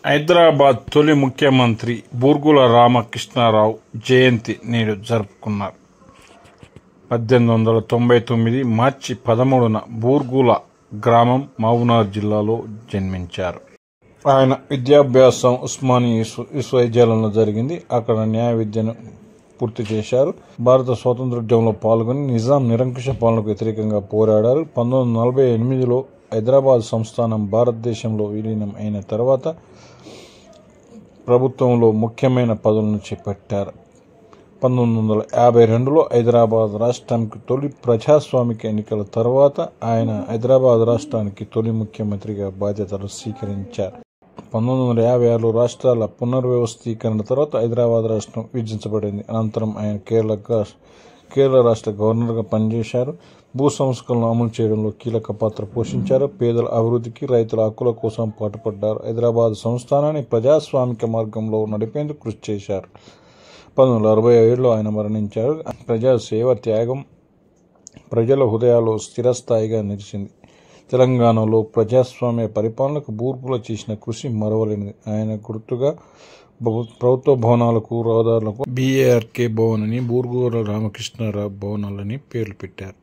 హైదరాబాద్ తొలి ముఖ్యమంత్రి బూర్గుల రామకృష్ణారావు జయంతి నేడు జరుపుకున్నారు. 1899 మార్చి 13న బూర్గుల గ్రామం మహబూబ్నగర్ జిల్లాలో జన్మించారు. ఆయన విద్యాభ్యాసం ఉస్మానియా విశ్వవిద్యాలయంలో జరిగింది. అక్కడ న్యాయ విద్యను పూర్తి చేశారు. భారత స్వాతంత్రోద్యమంలో పాల్గొని నిజాం నిరంకుశ పాలనకు వ్యతిరేకంగా పోరాడారు. 1948లో హైదరాబాద్ సంస్థానం భారతదేశంలో విలీనం అయిన తర్వాత ప్రభుత్వంలో ముఖ్యమైన పదవులను చేపట్టారు. 1952లో హైదరాబాద్ రాష్ట్రానికి తొలి ప్రజాస్వామిక ఎన్నికల తర్వాత ఆయన హైదరాబాద్ రాష్ట్రానికి తొలి ముఖ్యమంత్రిగా బాధ్యతలు స్వీకరించారు. 1956లో రాష్ట్రాల పునర్వ్యవస్థీకరణ తర్వాత హైదరాబాద్ రాష్ట్రం విభజించబడింది. అనంతరం ఆయన కేరళ రాష్ట్ర గవర్నర్గా పనిచేశారు. భూ సంస్కరణలు అమలు చేయడంలో కీలక పాత్ర పోషించారు. పేదల అభివృద్ధికి, రైతుల హక్కుల కోసం పాటుపడ్డారు. హైదరాబాద్ సంస్థానాన్ని ప్రజాస్వామిక మార్గంలో నడిపేందుకు కృషి చేశారు. 1967లో ఆయన మరణించారు. ప్రజాసేవ త్యాగం ప్రజల హృదయాల్లో స్థిరస్థాయిగా నిలిచింది. తెలంగాణలో ప్రజాస్వామ్య పరిపాలనకు బూర్గుల చేసిన కృషి మరవలేనిది. ఆయన గుర్తుగా ప్రభుత్వ భవనాలకు, రహదారులకు BARK భవన్ అని, బూర్గుల రామకృష్ణారావు భవనాలని పేర్లు పెట్టారు.